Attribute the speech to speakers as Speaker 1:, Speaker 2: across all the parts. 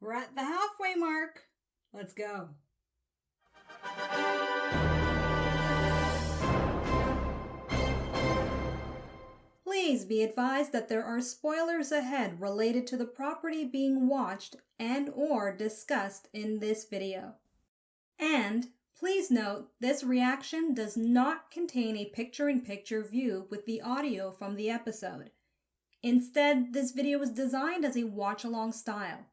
Speaker 1: We're at the halfway mark. Let's go. Please be advised that there are spoilers ahead related to the property being watched and or discussed in this video. And please note, this reaction does not contain a picture-in-picture view with the audio from the episode. Instead, this video is designed as a watch-along style.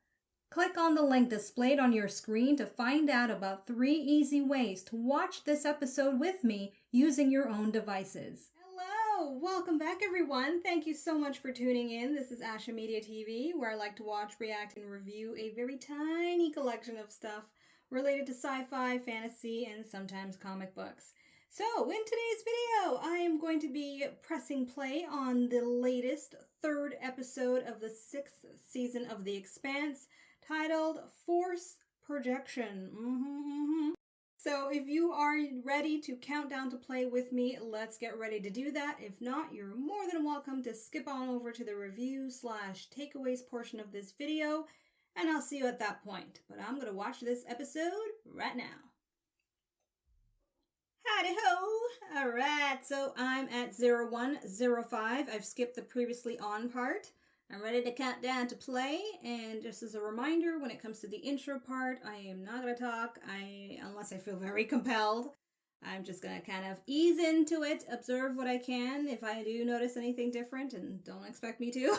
Speaker 1: Click on the link displayed on your screen to find out about 3 easy ways to watch this episode with me using your own devices. Hello! Welcome back, everyone. Thank you so much for tuning in. This is Asha Media TV, where I like to watch, react, and review a very tiny collection of stuff related to sci-fi, fantasy, and sometimes comic books. So, in today's video, I am going to be pressing play on the latest 3rd episode of the 6th season of The Expanse, titled Force Projection. So if you are ready to count down to play with me, let's get ready to do that. If not, you're more than welcome to skip on over to the review/takeaways portion of this video, and I'll see you at that point. But I'm going to watch this episode right now. Howdy ho! Alright, so I'm at 0105. I've skipped the previously on part. I'm ready to count down to play, and just as a reminder, when it comes to the intro part, I am not going to talk unless I feel very compelled. I'm just going to kind of ease into it, observe what I can if I do notice anything different, and don't expect me to.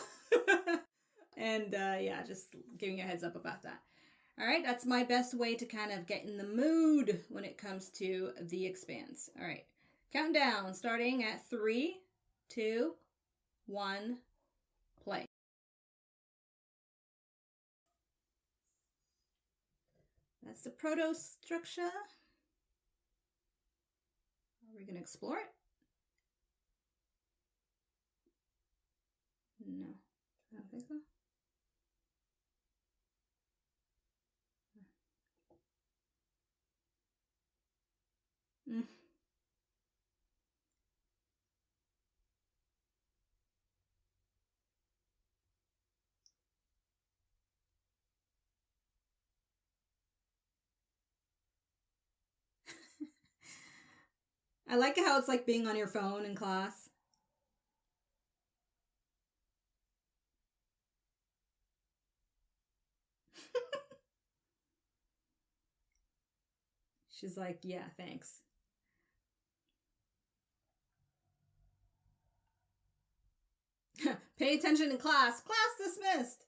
Speaker 1: And yeah, just giving you a heads up about that. Alright, that's my best way to kind of get in the mood when it comes to The Expanse. Alright, count down, starting at 3, 2, 1, play. That's the proto structure. Are we going to explore it? No, I don't think so. I like how it's like being on your phone in class. She's like, yeah, thanks. Pay attention in class. Class dismissed.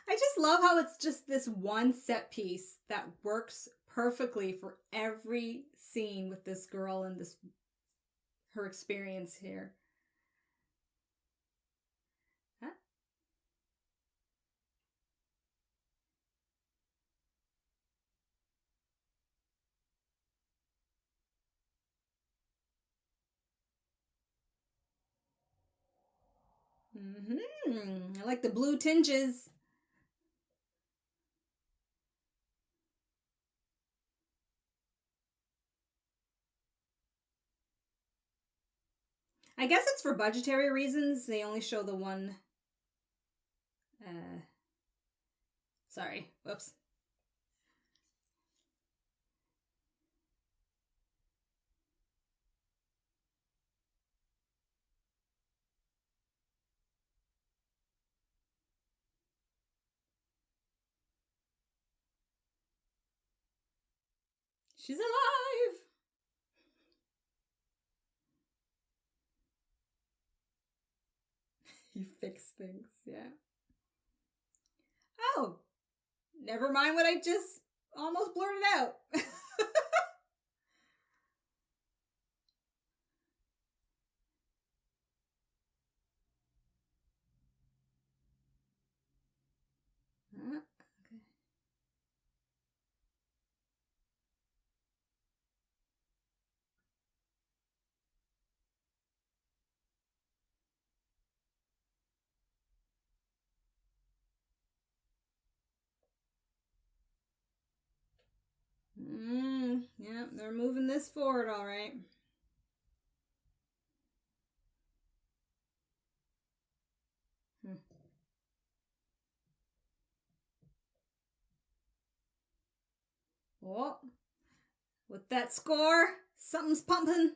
Speaker 1: I just love how it's just this one set piece that works perfectly for every scene with this girl and her experience here. Huh? I like the blue tinges. I guess it's for budgetary reasons. They only show the one. Sorry. Whoops. She's alive! You fix things, yeah. Oh! Never mind what I just almost blurted out. Okay. they're moving this forward all right. Oh, with that score, something's pumping.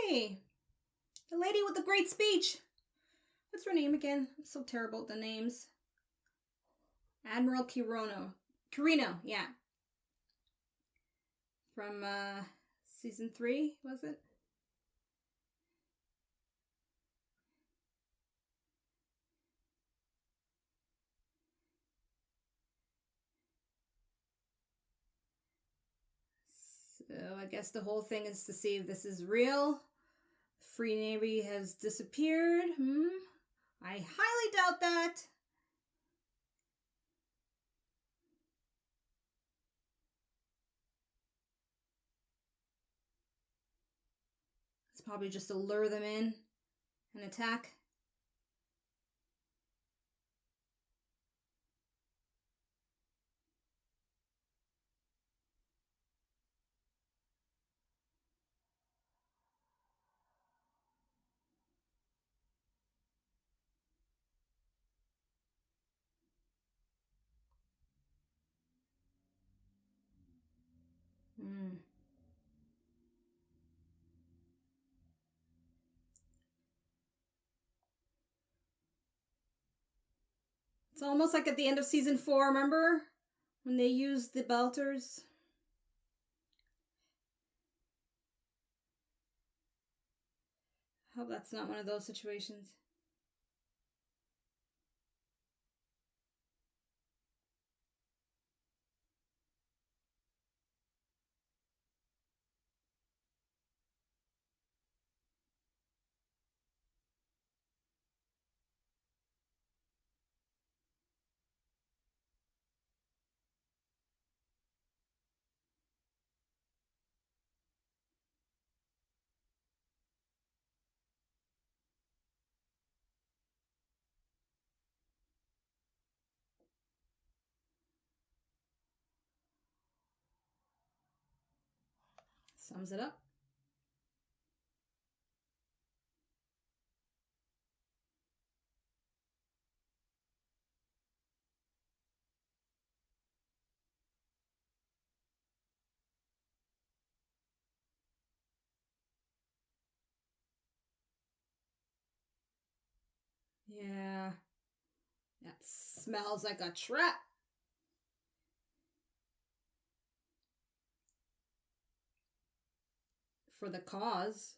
Speaker 1: Hey, the lady with the great speech. What's her name again? I'm so terrible at the names. Admiral Carino, yeah. From season 3, was it? So I guess the whole thing is to see if this is real. Free Navy has disappeared. I highly doubt that. It's probably just to lure them in and attack. It's almost like at the end of season 4, remember? When they used the belters. I hope that's not one of those situations. Sums it up. Yeah. That smells like a trap. For the cause.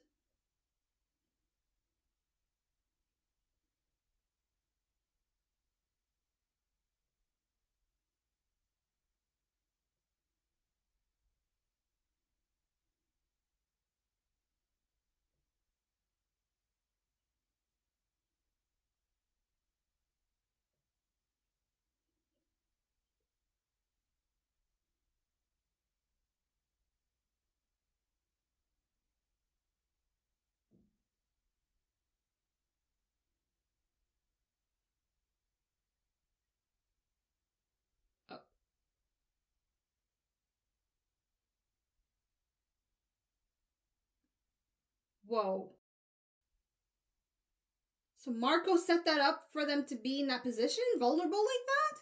Speaker 1: Oh. Whoa. So Marco set that up for them to be in that position, vulnerable like that?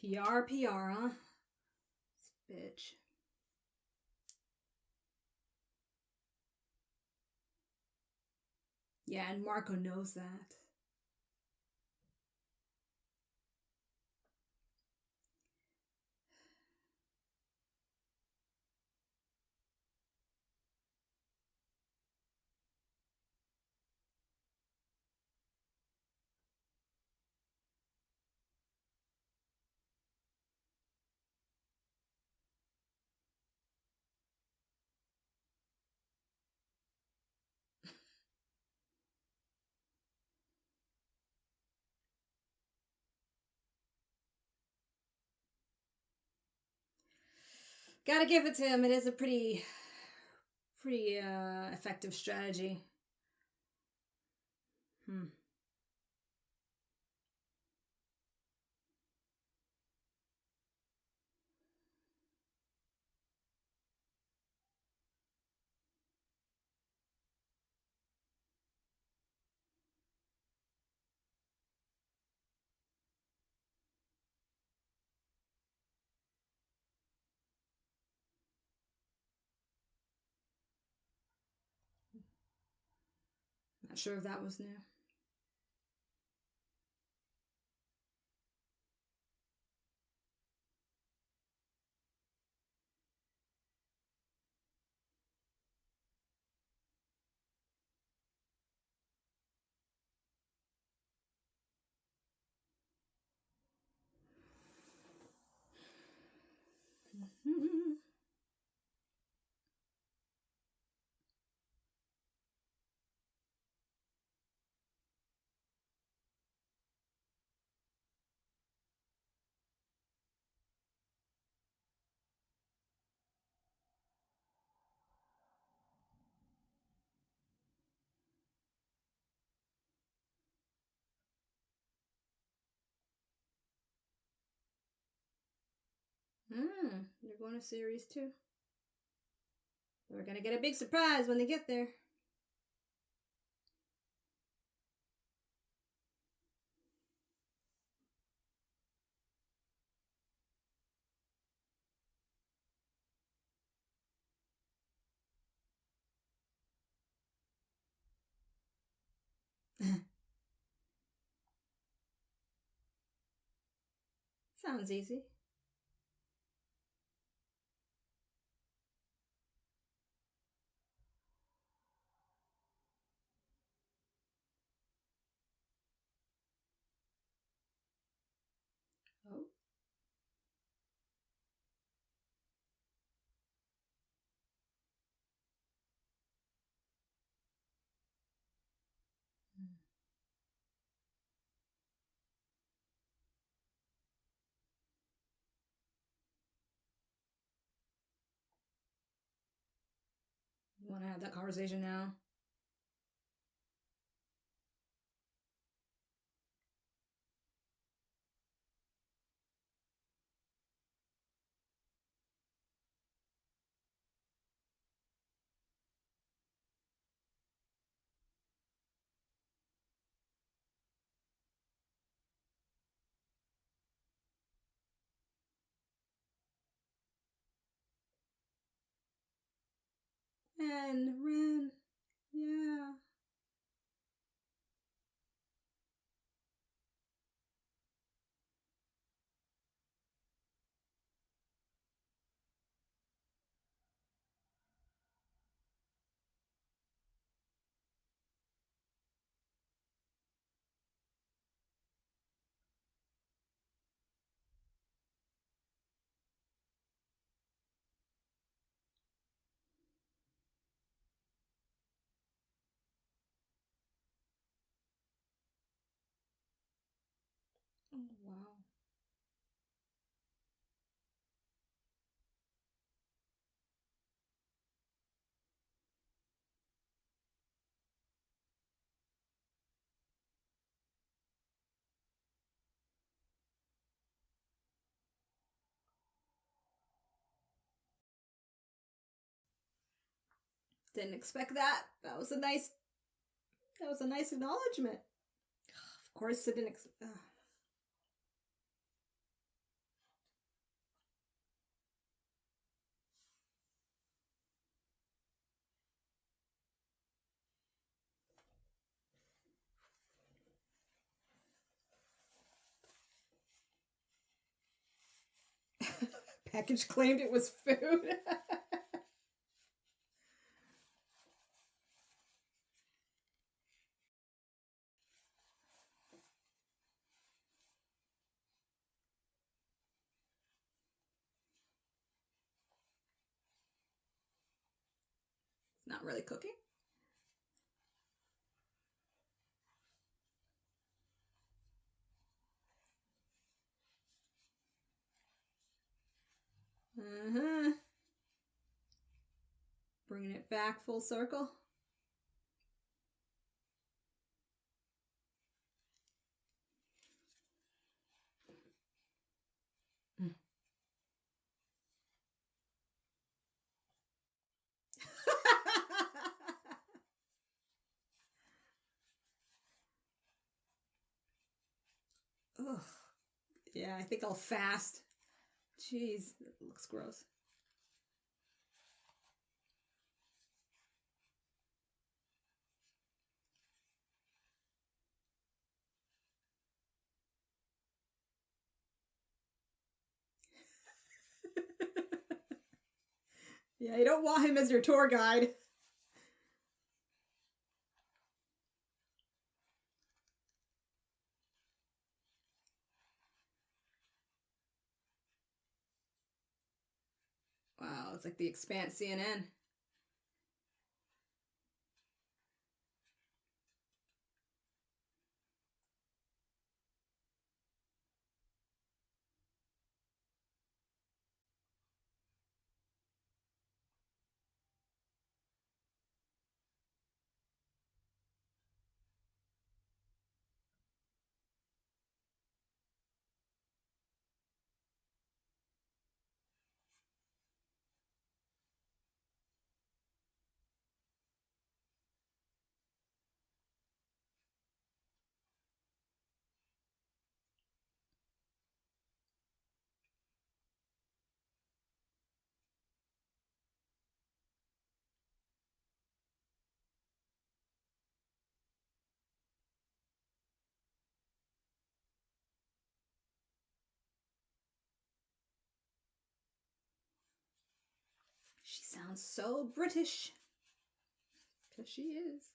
Speaker 1: PR, huh? This bitch. Yeah, and Marco knows that. Gotta give it to him. It is a pretty effective strategy. Not sure if that was new. They're going to Ceres too. We're gonna get a big surprise when they get there. Sounds easy. Oh. You want to have that conversation now? And Ren, yeah. Oh, wow. Didn't expect that. That was a nice acknowledgement. Of course, it didn't. package claimed it was food. It's not really cooking. Bringing it back full circle. Ugh. Yeah, I think I'll fast. Jeez, that looks gross. Yeah, you don't want him as your tour guide. Wow, it's like the Expanse CNN. She sounds so British. Because she is.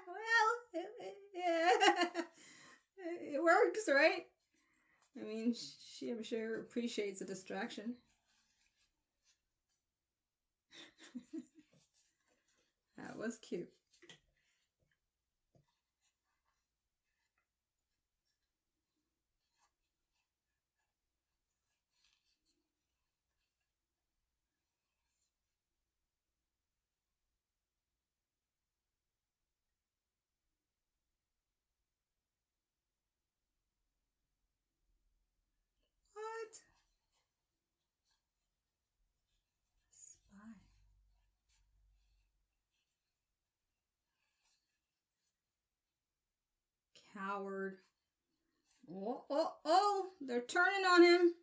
Speaker 1: Well, yeah. It works, right? I mean, she, I'm sure, appreciates the distraction. That was cute. What? Spy. Coward. Oh, oh, oh! They're turning on him.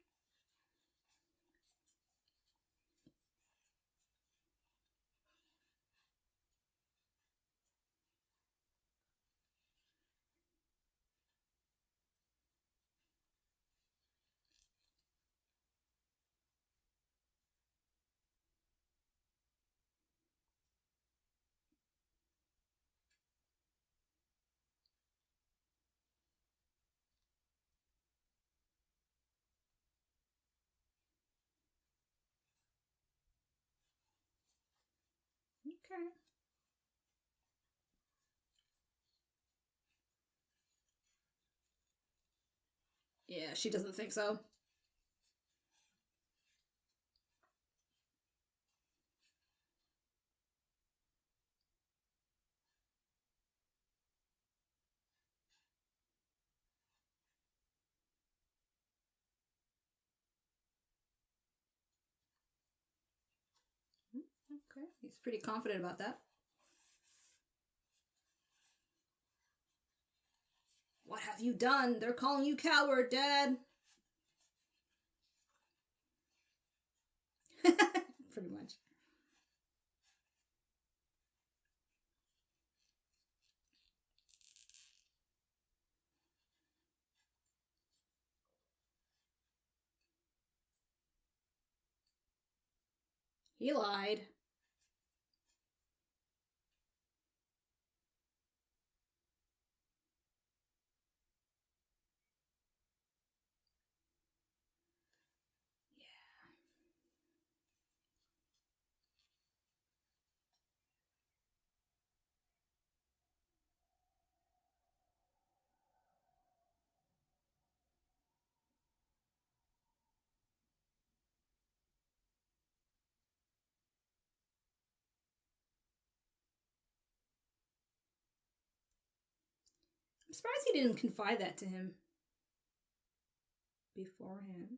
Speaker 1: Okay. Yeah, she doesn't think so. Okay, he's pretty confident about that. What have you done? They're calling you coward, Dad. Pretty much. He lied. I'm surprised he didn't confide that to him beforehand.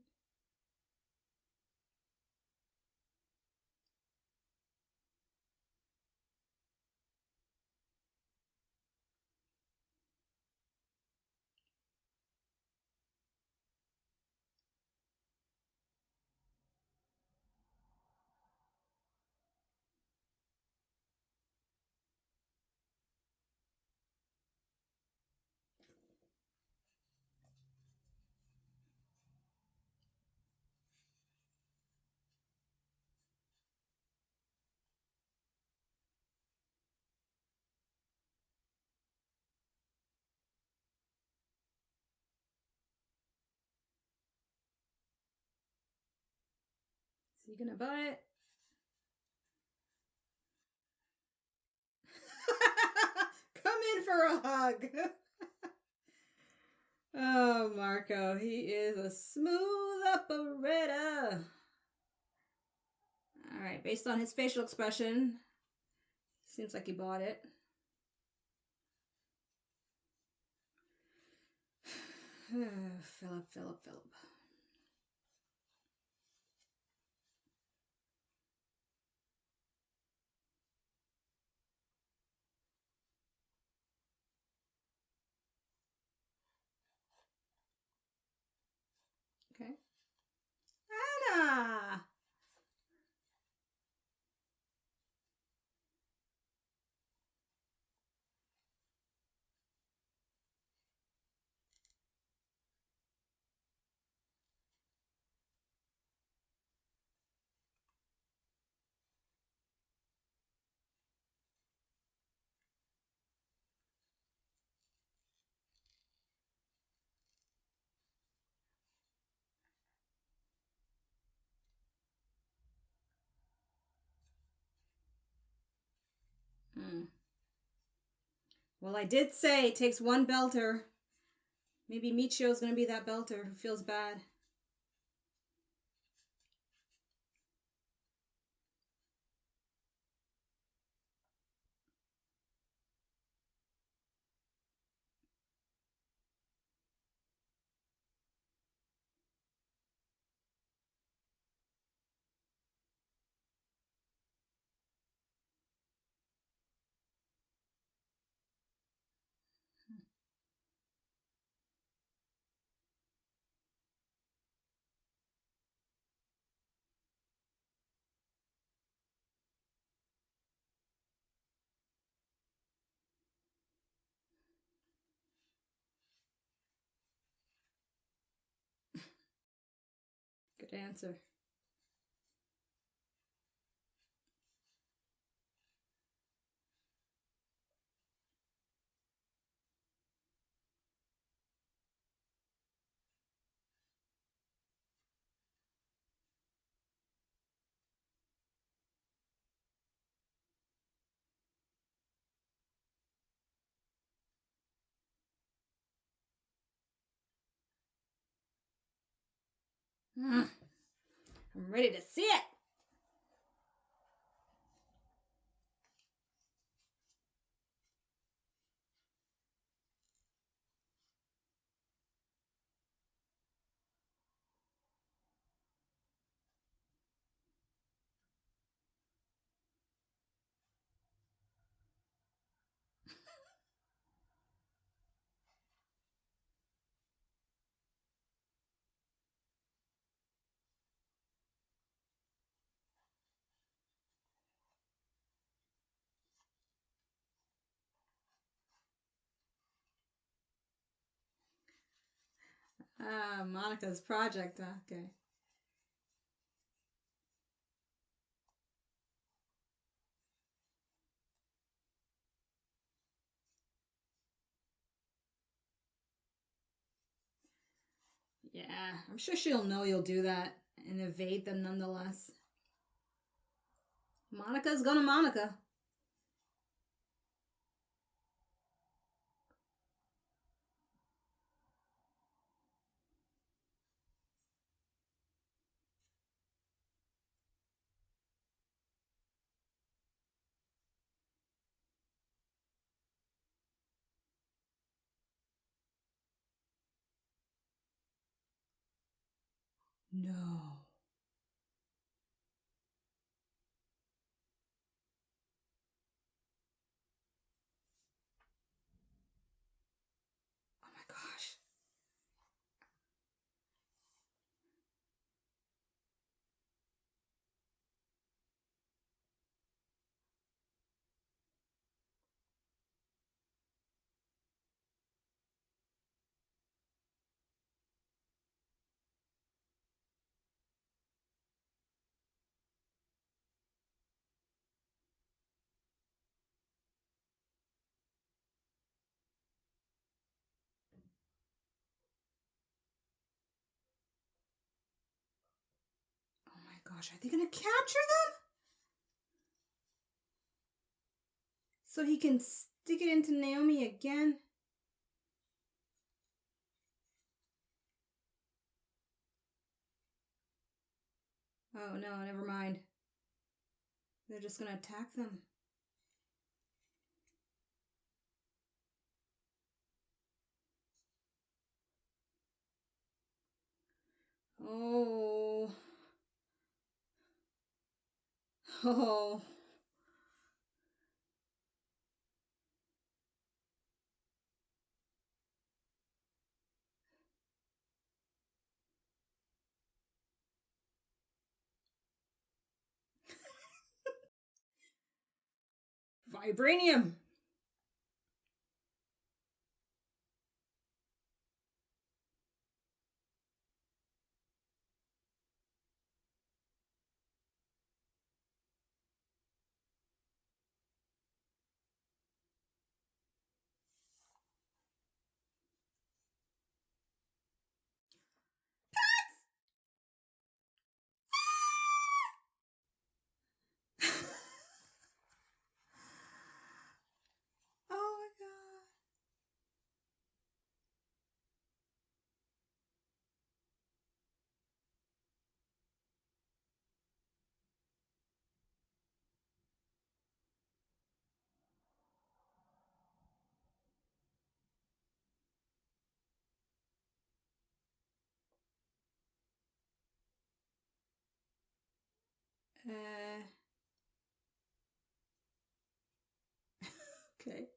Speaker 1: Is he gonna buy it? Come in for a hug. Oh, Marco, he is a smooth operator. All right, based on his facial expression, seems like he bought it. Philip. Okay. Anna! Well, I did say it takes one belter. Maybe Michio's gonna be that belter who feels bad. Good answer. I'm ready to see it. Ah, Monica's project. Okay. Yeah, I'm sure she'll know you'll do that and evade them nonetheless. Monica's gonna Monica. No. Oh my gosh. Oh my gosh, are they gonna capture them? So he can stick it into Naomi again? Oh no, never mind. They're just gonna attack them. Oh. Oh. Vibranium. Oh my god. Okay.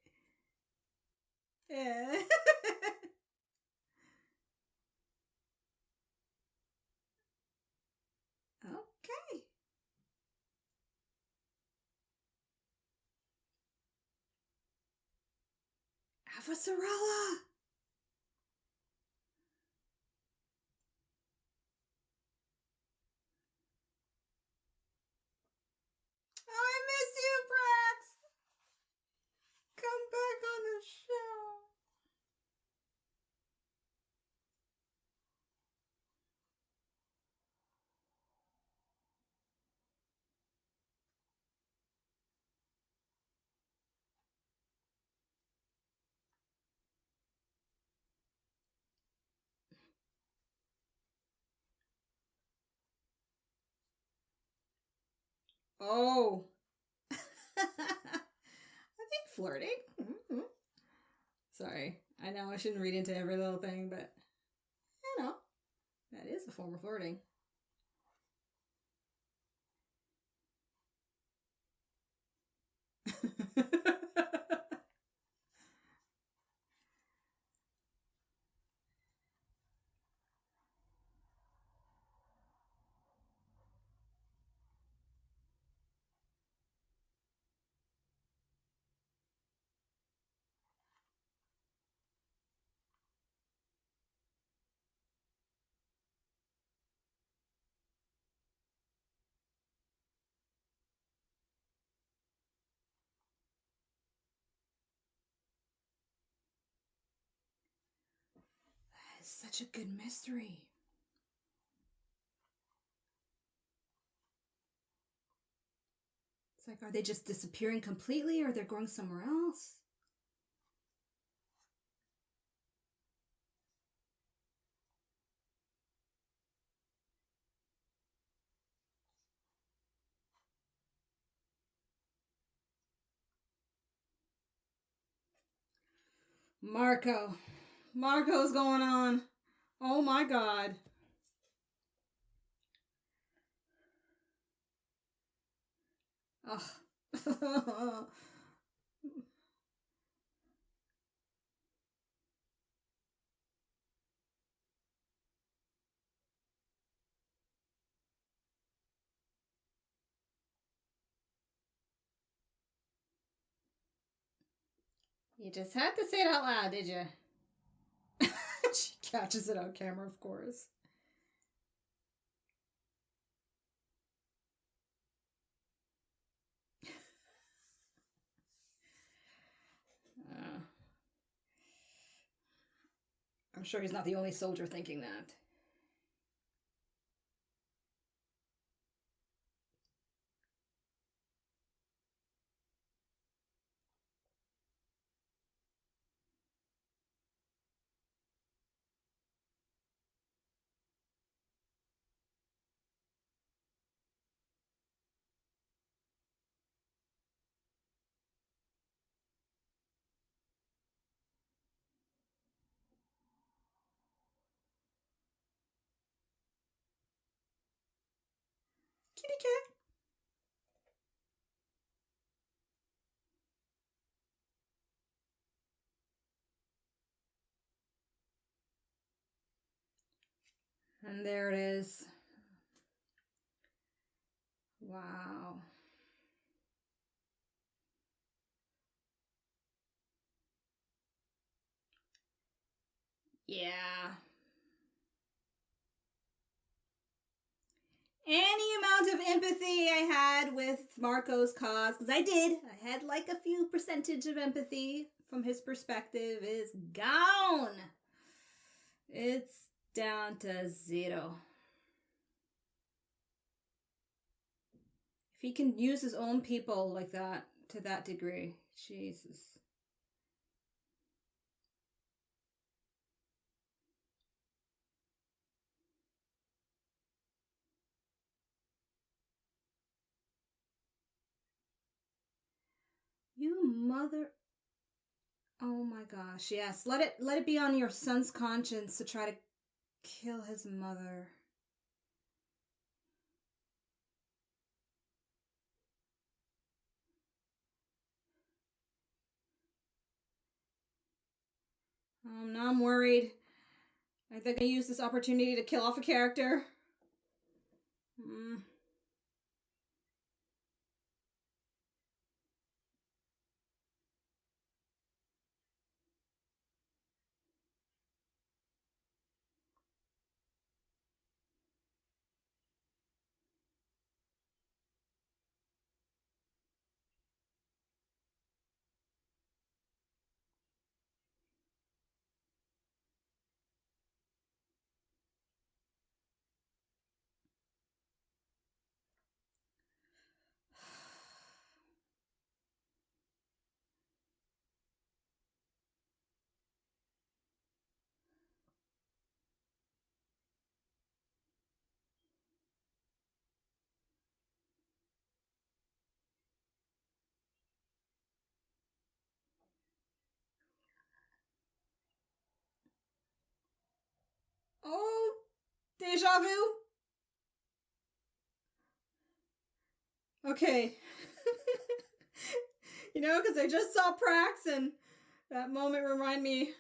Speaker 1: Okay. Avasarala. Oh, I miss you, Brax. Come back on the show. Oh. I think flirting. Mm-hmm. Sorry. I know I shouldn't read into every little thing, but you know, that is a form of flirting. is such a good mystery. It's like, are they just disappearing completely, or they're going somewhere else? Marco's going on. Oh my God. Ugh. You just had to say it out loud, did you? She catches it on camera, of course. I'm sure he's not the only soldier thinking that. Kitty cat. And there it is. Wow. Yeah. Any amount of empathy I had with Marco's cause, because I had like a few percentage of empathy from his perspective, is gone. It's down to 0. If he can use his own people like that, to that degree, Jesus. You mother. Oh my gosh, yes. Let it be on your son's conscience to try to kill his mother. Now I'm worried. I think I used this opportunity to kill off a character. Oh, deja vu. Okay. You know, because I just saw Prax, and that moment reminded me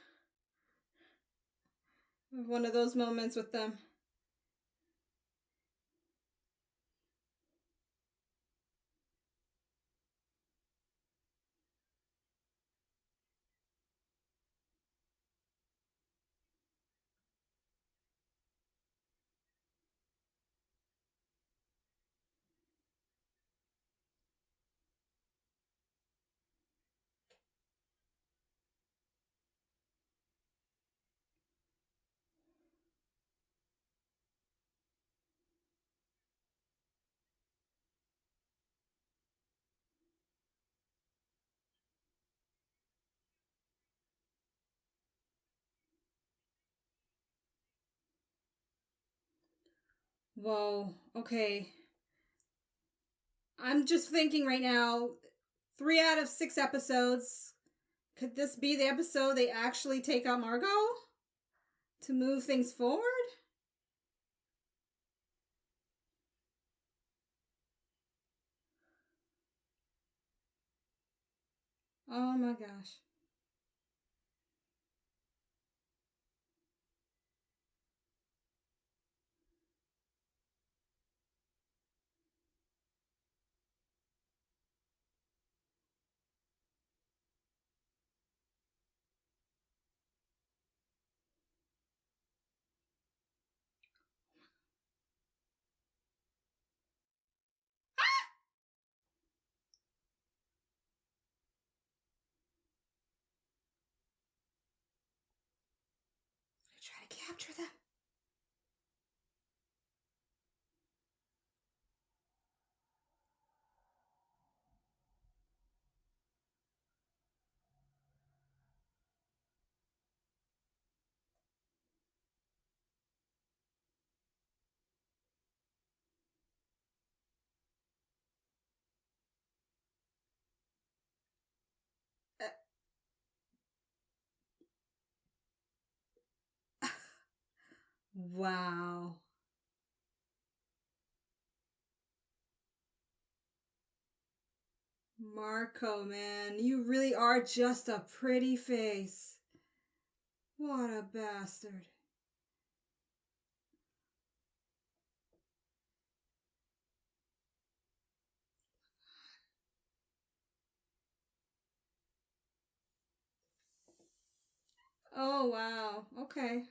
Speaker 1: of one of those moments with them. Whoa, okay. I'm just thinking right now, 3 out of 6 episodes. Could this be the episode they actually take out Margot to move things forward? Oh my gosh. I try to capture them. Wow. Marco, man, you really are just a pretty face. What a bastard. Oh, wow. Okay.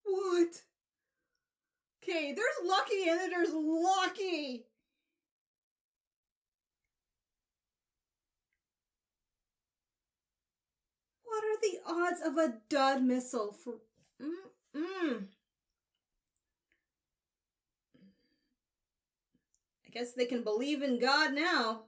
Speaker 1: What? Okay, there's Lucky and then there's Lucky. What are the odds of a dud missile for... I guess they can believe in God now.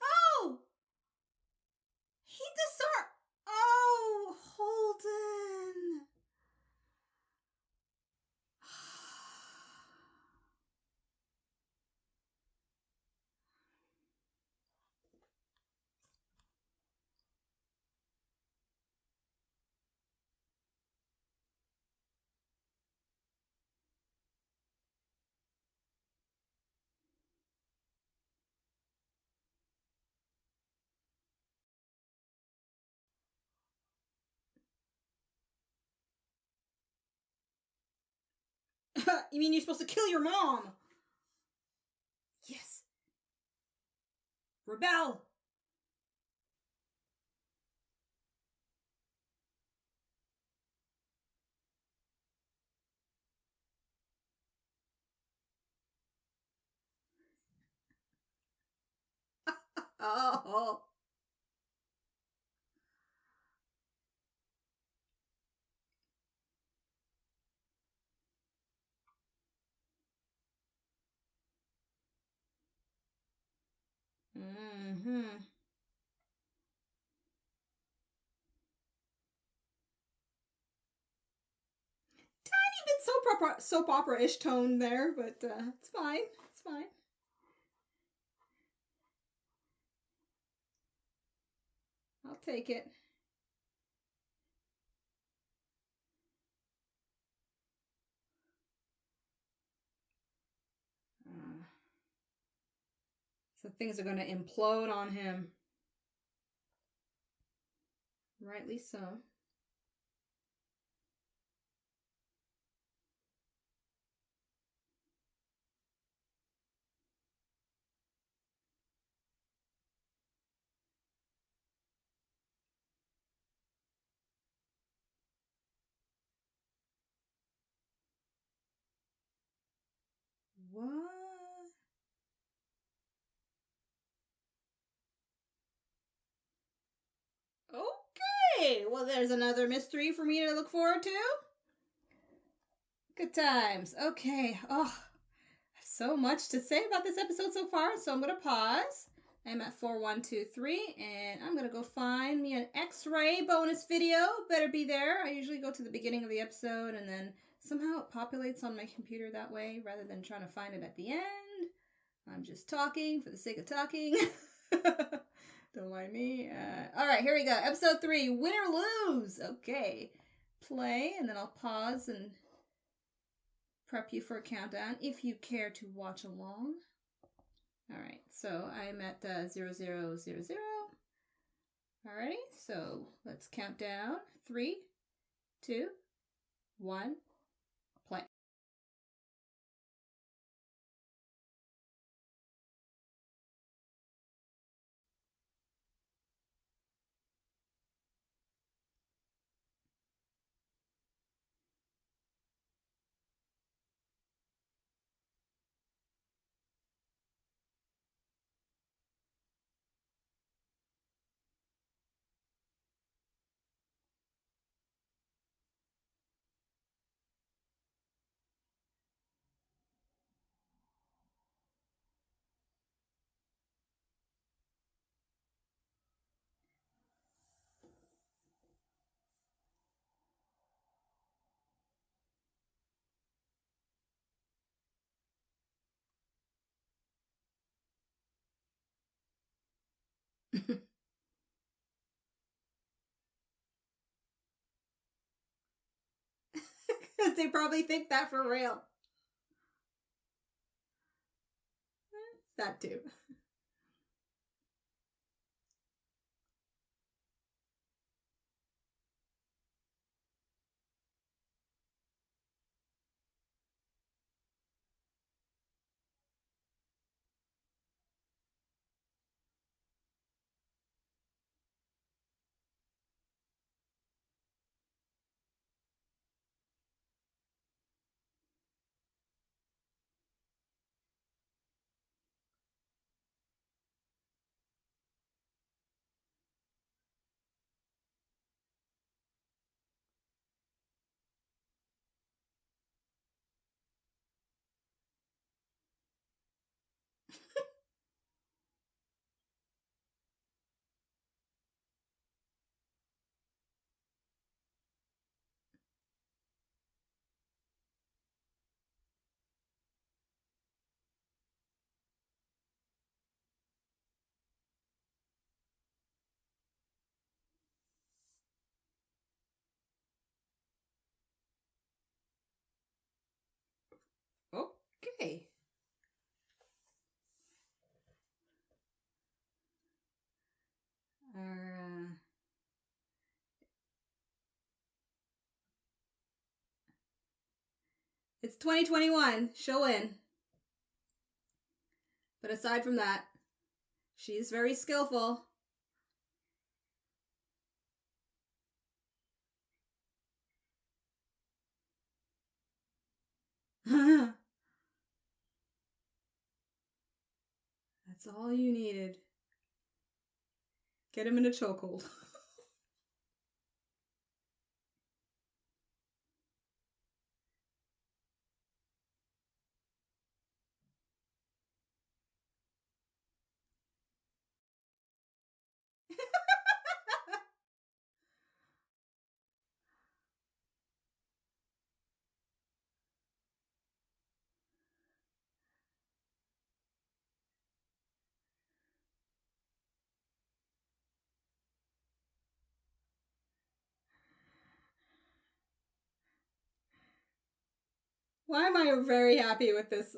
Speaker 1: Oh! He disarmed... Oh, Holden. You mean you're supposed to kill your mom? Yes. Rebel. Oh. Mm-hmm. Tiny bit soap opera-ish tone there, but it's fine. It's fine. I'll take it. So things are going to implode on him. Rightly so. What? Okay, well, there's another mystery for me to look forward to. Good times. Okay. Oh, I have so much to say about this episode so far, so I'm going to pause. I'm at 4123, and I'm going to go find me an X-ray bonus video. Better be there. I usually go to the beginning of the episode, and then somehow it populates on my computer that way, rather than trying to find it at the end. I'm just talking for the sake of talking. Don't mind me. All right, here we go. Episode 3, Win or Lose. Okay. Play, and then I'll pause and prep you for a countdown if you care to watch along. All right, so I'm at 0000. Alrighty, so let's count down. 3, 2, 1, play. Because they probably think that for real. That too. Okay. It's 2021. She'll win. But aside from that, she's very skillful. That's all you needed. Get him in a chokehold. Why am I very happy with this?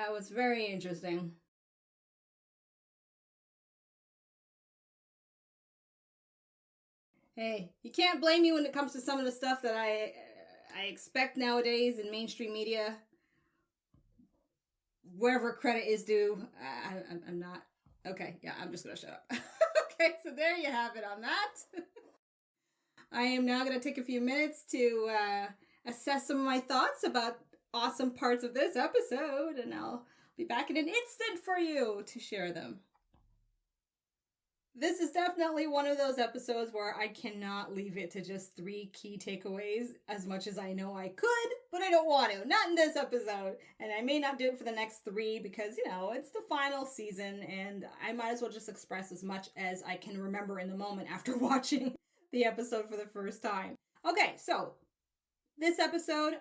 Speaker 1: That was very interesting. Hey, you can't blame me when it comes to some of the stuff that I expect nowadays in mainstream media. Wherever credit is due, I'm not. Okay, yeah, I'm just gonna shut up. Okay, so there you have it on that. I am now gonna take a few minutes to assess some of my thoughts about awesome parts of this episode, and I'll be back in an instant for you to share them. This is definitely one of those episodes where I cannot leave it to just 3 key takeaways, as much as I know I could, but I don't want to. Not in this episode. And I may not do it for the next 3 because, it's the final season and I might as well just express as much as I can remember in the moment after watching the episode for the first time. Okay, so this episode,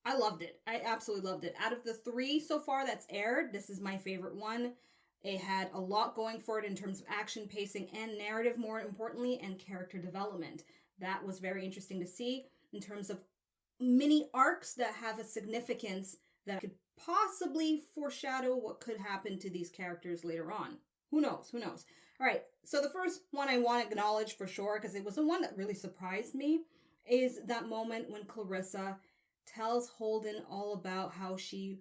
Speaker 1: I loved it. I absolutely loved it. Out of the 3 so far that's aired, this is my favorite one. It had a lot going for it in terms of action, pacing, and narrative, more importantly, and character development. That was very interesting to see in terms of mini arcs that have a significance that could possibly foreshadow what could happen to these characters later on. Who knows? All right, so the first one I want to acknowledge for sure, because it was the one that really surprised me, is that moment when Clarissa tells Holden all about how she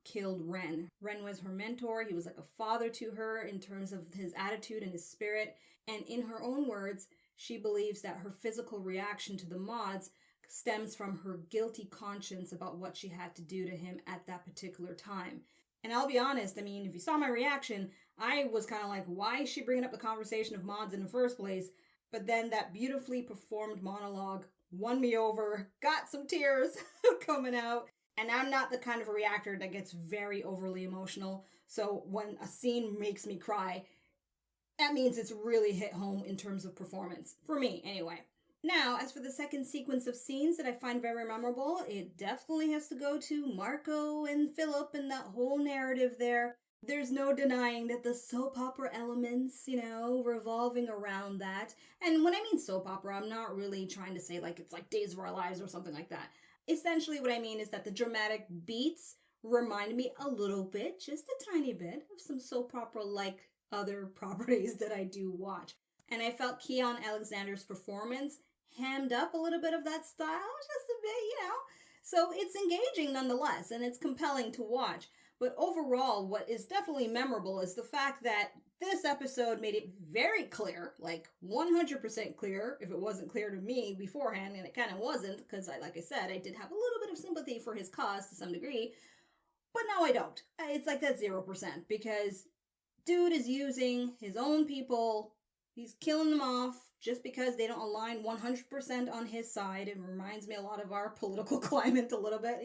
Speaker 1: killed Ren. Ren was her mentor. He was like a father to her in terms of his attitude and his spirit. And in her own words, she believes that her physical reaction to the mods stems from her guilty conscience about what she had to do to him at that particular time. And I'll be honest, if you saw my reaction, I was kind of like, why is she bringing up the conversation of mods in the first place? But then that beautifully performed monologue won me over, got some tears coming out. And I'm not the kind of a reactor that gets very overly emotional. So when a scene makes me cry, that means it's really hit home in terms of performance. For me, anyway. Now, as for the second sequence of scenes that I find very memorable, it definitely has to go to Marco and Philip and that whole narrative there. There's no denying that the soap opera elements, revolving around that. And when I mean soap opera, I'm not really trying to say it's like Days of Our Lives or something like that. Essentially what I mean is that the dramatic beats remind me a little bit, just a tiny bit, of some soap opera-like other properties that I do watch. And I felt Keon Alexander's performance hammed up a little bit of that style, just a bit, So it's engaging nonetheless, and it's compelling to watch. But overall, what is definitely memorable is the fact that this episode made it very clear, 100% clear, if it wasn't clear to me beforehand, and it kind of wasn't, because like I said, I did have a little bit of sympathy for his cause to some degree, but now I don't. It's like that 0%, because dude is using his own people, he's killing them off just because they don't align 100% on his side. It reminds me a lot of our political climate a little bit,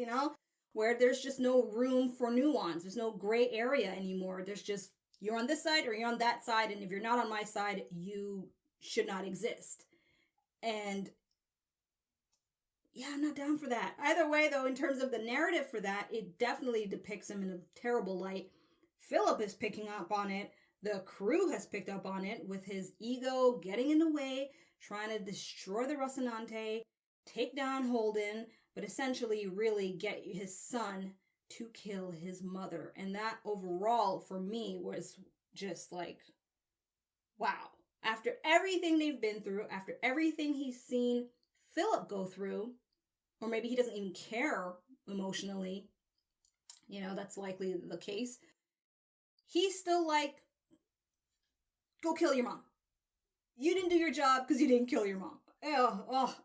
Speaker 1: where there's just no room for nuance. There's no gray area anymore. There's just, you're on this side or you're on that side, and if you're not on my side, you should not exist. And yeah, I'm not down for that. Either way, though, in terms of the narrative for that, it definitely depicts him in a terrible light. Philip is picking up on it. The crew has picked up on it with his ego getting in the way, trying to destroy the Rocinante, take down Holden, but essentially really get his son to kill his mother. And that overall, for me, was just wow. After everything they've been through, after everything he's seen Philip go through, or maybe he doesn't even care emotionally, that's likely the case, he's still go kill your mom. You didn't do your job because you didn't kill your mom.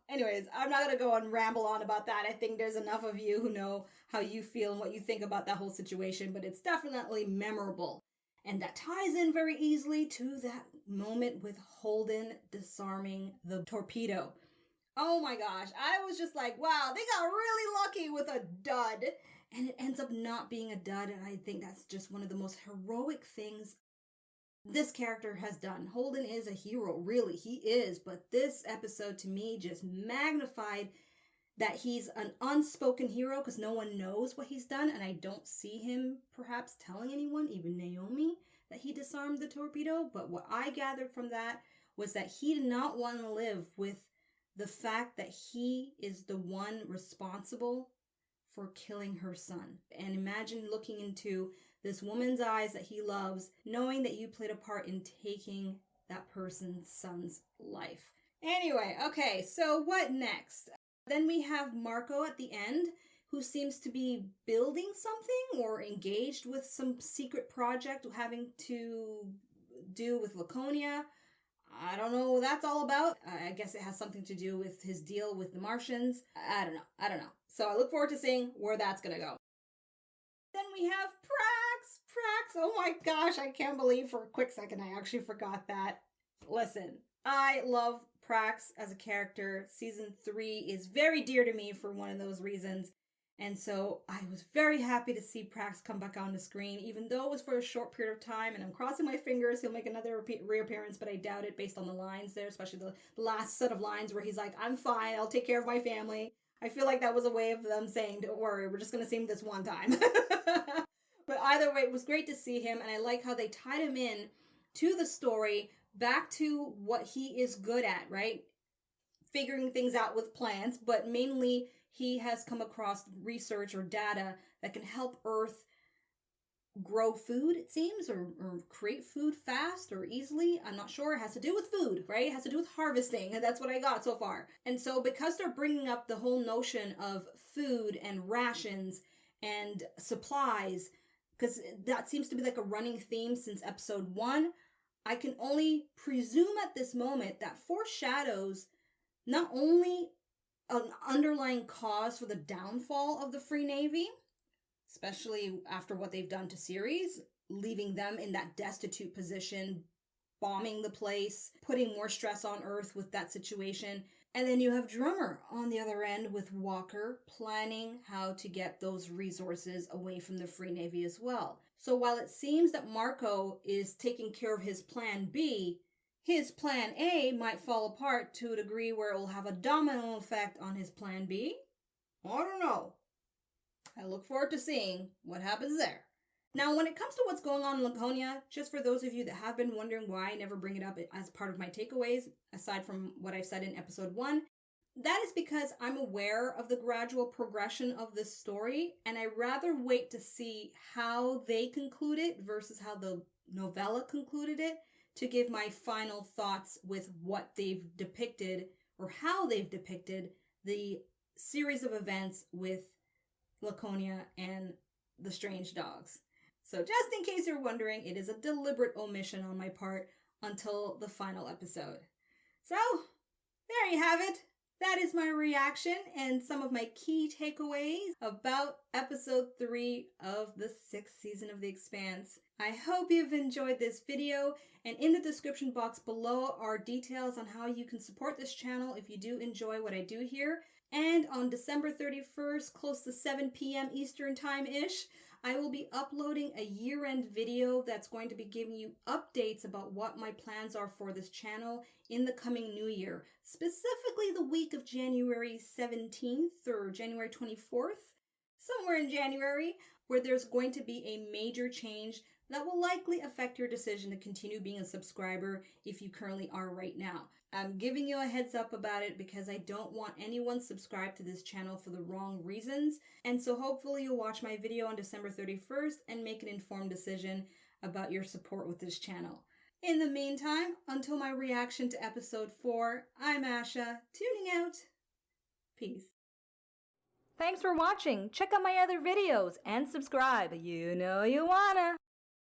Speaker 1: Anyways, I'm not going to go and ramble on about that. I think there's enough of you who know how you feel and what you think about that whole situation, but it's definitely memorable. And that ties in very easily to that moment with Holden disarming the torpedo. Oh my gosh, I was just like, wow, they got really lucky with a dud. And it ends up not being a dud, and I think that's just one of the most heroic things this character has done. Holden is a hero, really, he is, but this episode to me just magnified that he's an unspoken hero because no one knows what he's done, and I don't see him perhaps telling anyone, even Naomi, that he disarmed the torpedo. But what I gathered from that was that he did not want to live with the fact that he is the one responsible for killing her son. And imagine looking into this woman's eyes that he loves, knowing that you played a part in taking that person's son's life. Anyway, okay, so what next? Then we have Marco at the end, who seems to be building something or engaged with some secret project having to do with Laconia. I don't know what that's all about. I guess it has something to do with his deal with the Martians. I don't know. So I look forward to seeing where that's going to go. Then we have Prax. Oh my gosh, I can't believe for a quick second I actually forgot that. Listen, I love Prax as a character. Season 3 is very dear to me for one of those reasons. And so I was very happy to see Prax come back on the screen, even though it was for a short period of time, and I'm crossing my fingers he'll make another reappearance, but I doubt it based on the lines there, especially the last set of lines where he's like, I'm fine, I'll take care of my family. I feel like that was a way of them saying, don't worry, we're just going to see him this one time. But either way, it was great to see him, and I like how they tied him in to the story, back to what he is good at, right? Figuring things out with plants, but mainly he has come across research or data that can help Earth grow food, it seems, or create food fast or easily. I'm not sure. It has to do with food, right? It has to do with harvesting, and that's what I got so far. And so because they're bringing up the whole notion of food and rations and supplies, because that seems to be like a running theme since episode 1, I can only presume at this moment that foreshadows not only an underlying cause for the downfall of the Free Navy, especially after what they've done to Ceres, leaving them in that destitute position, bombing the place, putting more stress on Earth with that situation. And then you have Drummer on the other end with Walker planning how to get those resources away from the Free Navy as well. So while it seems that Marco is taking care of his plan B, his plan A might fall apart to a degree where it will have a domino effect on his plan B. I don't know. I look forward to seeing what happens there. Now, when it comes to what's going on in Laconia, just for those of you that have been wondering why I never bring it up as part of my takeaways, aside from what I've said in episode 1, that is because I'm aware of the gradual progression of this story, and I rather wait to see how they conclude it versus how the novella concluded it to give my final thoughts with what they've depicted or how they've depicted the series of events with Laconia and the strange dogs. So just in case you're wondering, it is a deliberate omission on my part until the final episode. So, there you have it. That is my reaction and some of my key takeaways about episode 3 of the 6th season of The Expanse. I hope you've enjoyed this video, and in the description box below are details on how you can support this channel if you do enjoy what I do here. And on December 31st, close to 7 p.m. Eastern Time-ish, I will be uploading a year-end video that's going to be giving you updates about what my plans are for this channel in the coming new year, specifically the week of January 17th or January 24th, somewhere in January, where there's going to be a major change that will likely affect your decision to continue being a subscriber if you currently are right now. I'm giving you a heads up about it because I don't want anyone subscribed to this channel for the wrong reasons. And so hopefully you'll watch my video on December 31st and make an informed decision about your support with this channel. In the meantime, until my reaction to episode 4, I'm Asha, tuning out. Peace. Thanks for watching. Check out my other videos and subscribe. You know you wanna.